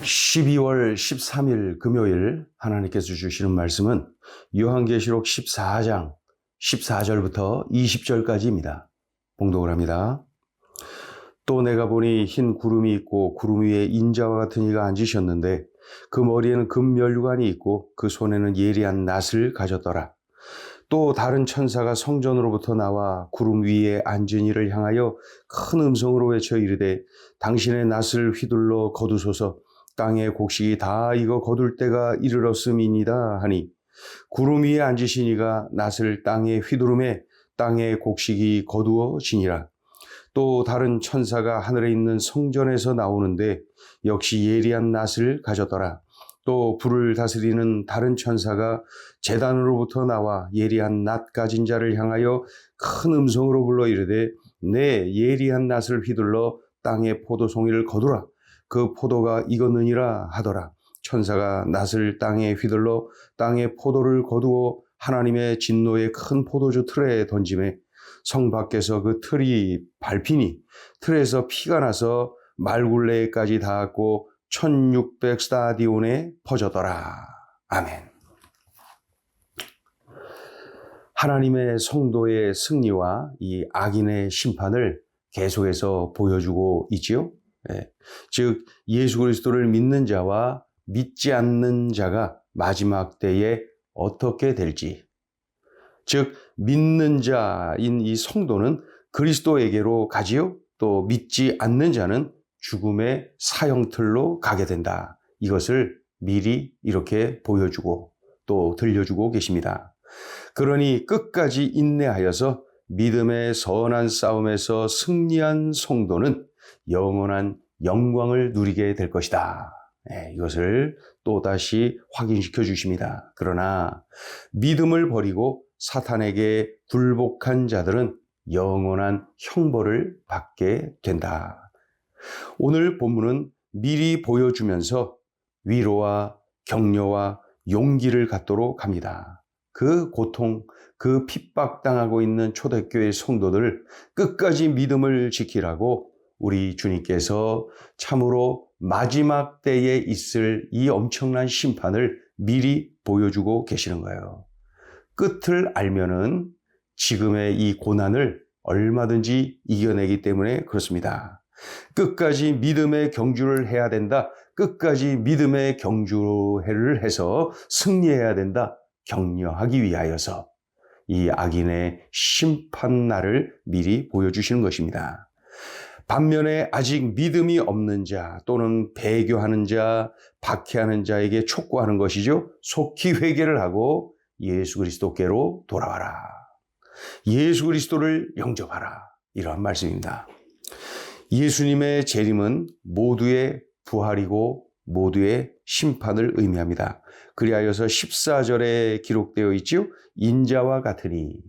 12월 13일 금요일 하나님께서 주시는 말씀은 요한계시록 14장 14절부터 20절까지입니다. 봉독을 합니다. 또 내가 보니 흰 구름이 있고 구름 위에 인자와 같은 이가 앉으셨는데 그 머리에는 금면류관이 있고 그 손에는 예리한 낫을 가졌더라. 또 다른 천사가 성전으로부터 나와 구름 위에 앉은 이를 향하여 큰 음성으로 외쳐 이르되 당신의 낫을 휘둘러 거두소서. 땅의 곡식이 다 익어 거둘 때가 이르렀음이니이다 하니 구름 위에 앉으신 이가 낫을 땅에 휘두르매 땅의 곡식이 거두어지니라. 또 다른 천사가 하늘에 있는 성전에서 나오는데 역시 예리한 낫을 가졌더라. 또 불을 다스리는 다른 천사가 제단으로부터 나와 예리한 낫 가진 자를 향하여 큰 음성으로 불러 이르되 내 예리한 낫을 휘둘러 땅의 포도송이를 거두라. 그 포도가 익었느니라 하더라. 천사가 낫을 땅에 휘둘러 땅의 포도를 거두어 하나님의 진노의 큰 포도주 틀에 던지매 성 밖에서 그 틀이 밟히니 틀에서 피가 나서 말굴레까지 닿았고 1600 스타디온에 퍼졌더라. 아멘. 하나님의 성도의 승리와 이 악인의 심판을 계속해서 보여주고 있지요. 즉 예수 그리스도를 믿는 자와 믿지 않는 자가 마지막 때에 어떻게 될지, 즉 믿는 자인 이 성도는 그리스도에게로 가지요. 또 믿지 않는 자는 죽음의 사형틀로 가게 된다. 이것을 미리 이렇게 보여주고 또 들려주고 계십니다. 그러니 끝까지 인내하여서 믿음의 선한 싸움에서 승리한 성도는 영원한 영광을 누리게 될 것이다. 이것을 또다시 확인시켜 주십니다. 그러나 믿음을 버리고 사탄에게 굴복한 자들은 영원한 형벌을 받게 된다. 오늘 본문은 미리 보여주면서 위로와 격려와 용기를 갖도록 합니다. 그 고통, 그 핍박당하고 있는 초대교회 성도들 끝까지 믿음을 지키라고 우리 주님께서 참으로 마지막 때에 있을 이 엄청난 심판을 미리 보여주고 계시는 거예요. 끝을 알면은 지금의 이 고난을 얼마든지 이겨내기 때문에 그렇습니다. 끝까지 믿음의 경주를 해야 된다. 끝까지 믿음의 경주를 해서 승리해야 된다. 격려하기 위하여서 이 악인의 심판날을 미리 보여주시는 것입니다. 반면에 아직 믿음이 없는 자 또는 배교하는 자, 박해하는 자에게 촉구하는 것이죠. 속히 회개를 하고 예수 그리스도께로 돌아와라. 예수 그리스도를 영접하라. 이러한 말씀입니다. 예수님의 재림은 모두의 부활이고 모두의 심판을 의미합니다. 그리하여서 14절에 기록되어 있죠. 인자와 같으니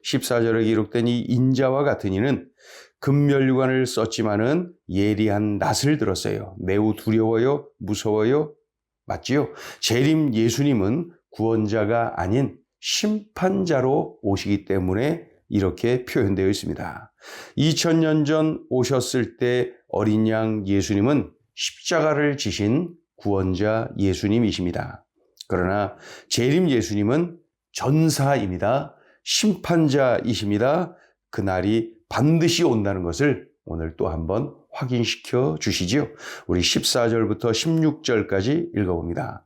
14절에 기록된 이 인자와 같으니는 금면류관을 썼지만은 예리한 낫을 들었어요. 매우 두려워요, 무서워요. 맞지요? 재림 예수님은 구원자가 아닌 심판자로 오시기 때문에 이렇게 표현되어 있습니다. 2000년 전 오셨을 때 어린 양 예수님은 십자가를 지신 구원자 예수님이십니다. 그러나 재림 예수님은 전사입니다. 심판자이십니다. 그날이 반드시 온다는 것을 오늘 또 한번 확인시켜 주시지요. 우리 14절부터 16절까지 읽어봅니다.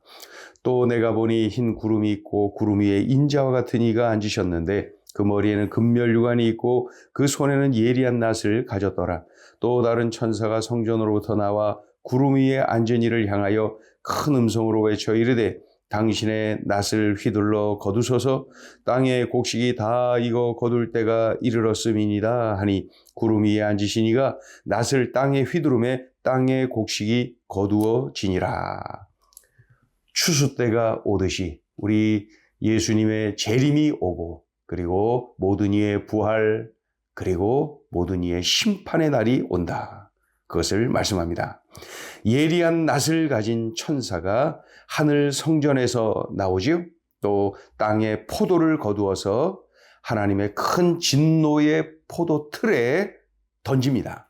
또 내가 보니 흰 구름이 있고 구름 위에 인자와 같은 이가 앉으셨는데 그 머리에는 금면류관이 있고 그 손에는 예리한 낫을 가졌더라. 또 다른 천사가 성전으로부터 나와 구름 위에 앉은 이를 향하여 큰 음성으로 외쳐 이르되 당신의 낫을 휘둘러 거두소서. 땅의 곡식이 다 익어 거둘 때가 이르렀음이니이다 하니 구름 위에 앉으신 이가 낫을 땅에 휘두르매 땅의 곡식이 거두어지니라. 추수 때가 오듯이 우리 예수님의 재림이 오고 그리고 모든 이의 부활 그리고 모든 이의 심판의 날이 온다. 그것을 말씀합니다. 예리한 낫을 가진 천사가 하늘 성전에서 나오지요. 또 땅에 포도를 거두어서 하나님의 큰 진노의 포도 틀에 던집니다.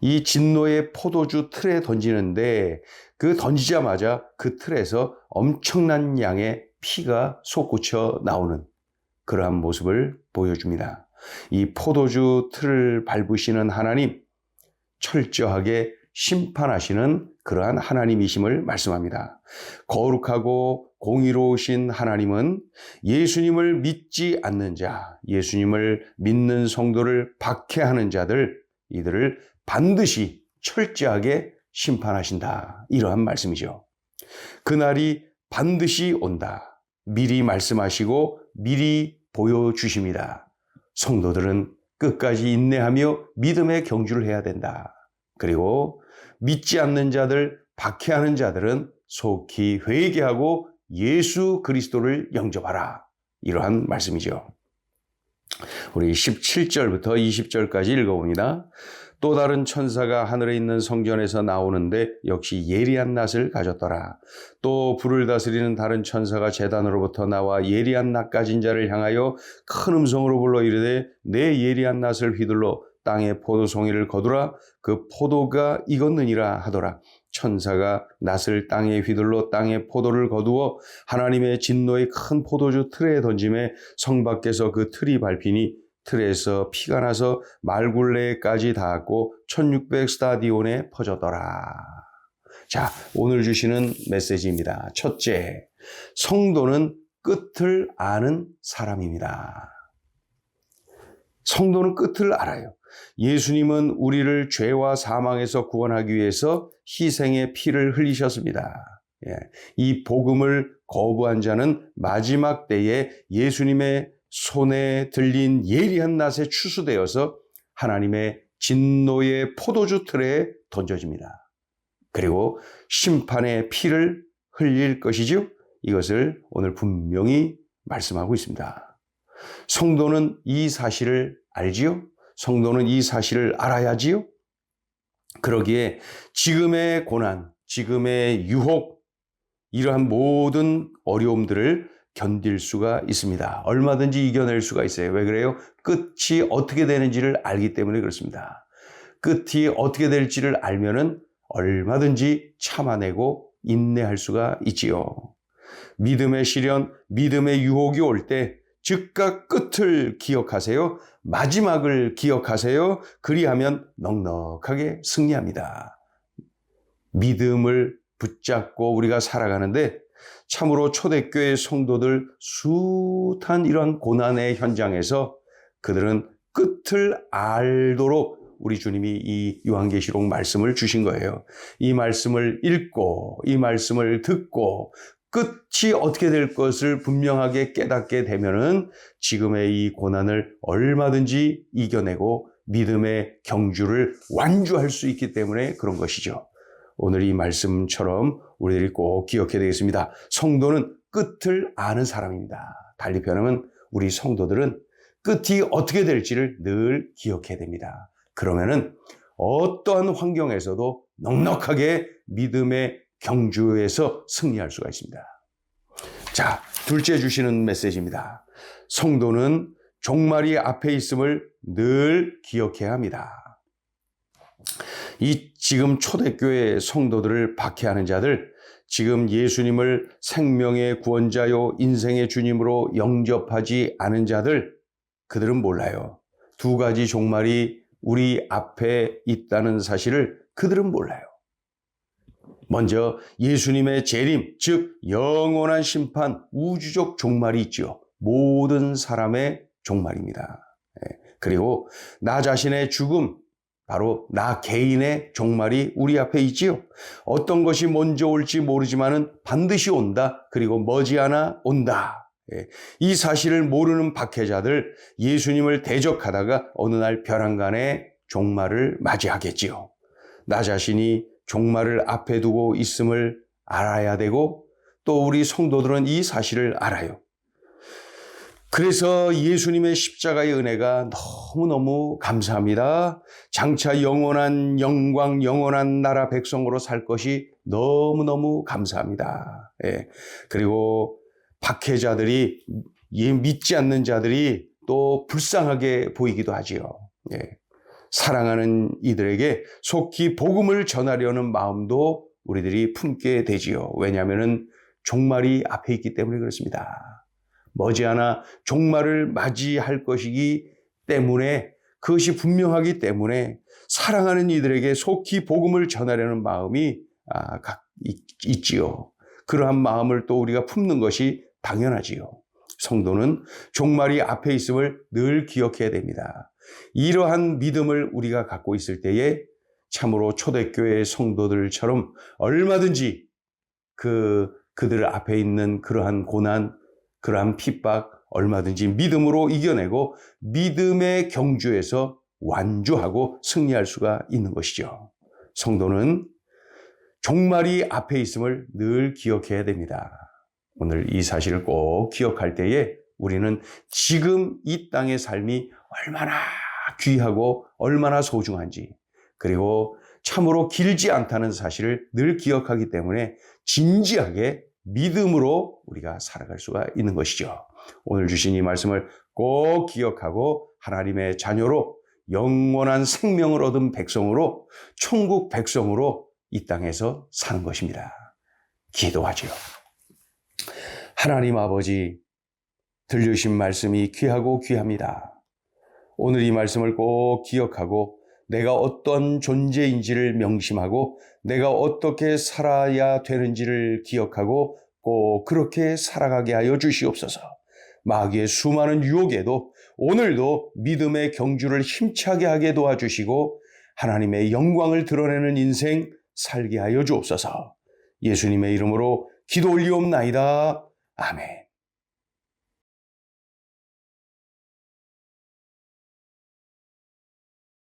이 진노의 포도주 틀에 던지는데 그 던지자마자 그 틀에서 엄청난 양의 피가 솟구쳐 나오는 그러한 모습을 보여줍니다. 이 포도주 틀을 밟으시는 하나님, 철저하게 심판하시는 그러한 하나님이심을 말씀합니다. 거룩하고 공의로우신 하나님은 예수님을 믿지 않는 자, 예수님을 믿는 성도를 박해하는 자들, 이들을 반드시 철저하게 심판하신다. 이러한 말씀이죠. 그날이 반드시 온다. 미리 말씀하시고 미리 보여주십니다. 성도들은 끝까지 인내하며 믿음의 경주를 해야 된다. 그리고 믿지 않는 자들, 박해하는 자들은 속히 회개하고 예수 그리스도를 영접하라. 이러한 말씀이죠. 우리 17절부터 20절까지 읽어봅니다. 또 다른 천사가 하늘에 있는 성전에서 나오는데 역시 예리한 낫을 가졌더라. 또 불을 다스리는 다른 천사가 제단으로부터 나와 예리한 낫 가진 자를 향하여 큰 음성으로 불러 이르되 내 예리한 낫을 휘둘러 땅에 포도송이를 거두라. 그 포도가 익었느니라 하더라. 천사가 낫을 땅에 휘둘러 땅에 포도를 거두어 하나님의 진노의 큰 포도주 틀에 던짐에 성 밖에서 그 틀이 밟히니 틀에서 피가 나서 말굴레까지 닿았고 1600 스타디온에 퍼졌더라. 자, 오늘 주시는 메시지입니다. 첫째, 성도는 끝을 아는 사람입니다. 성도는 끝을 알아요. 예수님은 우리를 죄와 사망에서 구원하기 위해서 희생의 피를 흘리셨습니다. 이 복음을 거부한 자는 마지막 때에 예수님의 손에 들린 예리한 낫에 추수되어서 하나님의 진노의 포도주 틀에 던져집니다. 그리고 심판의 피를 흘릴 것이죠. 이것을 오늘 분명히 말씀하고 있습니다. 성도는 이 사실을 알지요? 성도는 이 사실을 알아야지요? 그러기에 지금의 고난, 지금의 유혹, 이러한 모든 어려움들을 견딜 수가 있습니다. 얼마든지 이겨낼 수가 있어요. 왜 그래요? 끝이 어떻게 되는지를 알기 때문에 그렇습니다. 끝이 어떻게 될지를 알면은 얼마든지 참아내고 인내할 수가 있지요. 믿음의 시련, 믿음의 유혹이 올 때 즉각 끝을 기억하세요. 마지막을 기억하세요. 그리하면 넉넉하게 승리합니다. 믿음을 붙잡고 우리가 살아가는데 참으로 초대교회 성도들 숱한 이러한 고난의 현장에서 그들은 끝을 알도록 우리 주님이 이 요한계시록 말씀을 주신 거예요. 이 말씀을 읽고 이 말씀을 듣고 끝이 어떻게 될 것을 분명하게 깨닫게 되면은 지금의 이 고난을 얼마든지 이겨내고 믿음의 경주를 완주할 수 있기 때문에 그런 것이죠. 오늘 이 말씀처럼 우리들이 꼭 기억해야 되겠습니다. 성도는 끝을 아는 사람입니다. 달리 표현하면 우리 성도들은 끝이 어떻게 될지를 늘 기억해야 됩니다. 그러면은 어떠한 환경에서도 넉넉하게 믿음의 경주에서 승리할 수가 있습니다. 자, 둘째 주시는 메시지입니다. 성도는 종말이 앞에 있음을 늘 기억해야 합니다. 이 지금 초대교회 성도들을 박해하는 자들, 지금 예수님을 생명의 구원자요 인생의 주님으로 영접하지 않은 자들, 그들은 몰라요. 두 가지 종말이 우리 앞에 있다는 사실을 그들은 몰라요. 먼저 예수님의 재림, 즉 영원한 심판, 우주적 종말이 있죠. 모든 사람의 종말입니다. 그리고 나 자신의 죽음, 바로 나 개인의 종말이 우리 앞에 있지요. 어떤 것이 먼저 올지 모르지만은 반드시 온다. 그리고 머지않아 온다. 이 사실을 모르는 박해자들, 예수님을 대적하다가 어느 날 벼랑간에 종말을 맞이하겠지요. 나 자신이 종말을 앞에 두고 있음을 알아야 되고 또 우리 성도들은 이 사실을 알아요. 그래서 예수님의 십자가의 은혜가 너무너무 감사합니다. 장차 영원한 영광, 영원한 나라 백성으로 살 것이 너무너무 감사합니다. 그리고 박해자들이, 믿지 않는 자들이 또 불쌍하게 보이기도 하지요. 사랑하는 이들에게 속히 복음을 전하려는 마음도 우리들이 품게 되지요. 왜냐하면 종말이 앞에 있기 때문에 그렇습니다. 머지않아 종말을 맞이할 것이기 때문에, 그것이 분명하기 때문에 사랑하는 이들에게 속히 복음을 전하려는 마음이 있지요. 그러한 마음을 또 우리가 품는 것이 당연하지요. 성도는 종말이 앞에 있음을 늘 기억해야 됩니다. 이러한 믿음을 우리가 갖고 있을 때에 참으로 초대교회 성도들처럼 얼마든지 그들 앞에 있는 그러한 고난, 그러한 핍박 얼마든지 믿음으로 이겨내고 믿음의 경주에서 완주하고 승리할 수가 있는 것이죠. 성도는 종말이 앞에 있음을 늘 기억해야 됩니다. 오늘 이 사실을 꼭 기억할 때에 우리는 지금 이 땅의 삶이 얼마나 귀하고 얼마나 소중한지, 그리고 참으로 길지 않다는 사실을 늘 기억하기 때문에 진지하게 믿음으로 우리가 살아갈 수가 있는 것이죠. 오늘 주신 이 말씀을 꼭 기억하고 하나님의 자녀로 영원한 생명을 얻은 백성으로, 천국 백성으로 이 땅에서 사는 것입니다. 기도하지요. 하나님 아버지, 들려주신 말씀이 귀하고 귀합니다. 오늘 이 말씀을 꼭 기억하고 내가 어떤 존재인지를 명심하고 내가 어떻게 살아야 되는지를 기억하고 꼭 그렇게 살아가게 하여 주시옵소서. 마귀의 수많은 유혹에도 오늘도 믿음의 경주를 힘차게 하게 도와주시고 하나님의 영광을 드러내는 인생 살게 하여 주옵소서. 예수님의 이름으로 기도 올리옵나이다. 아멘.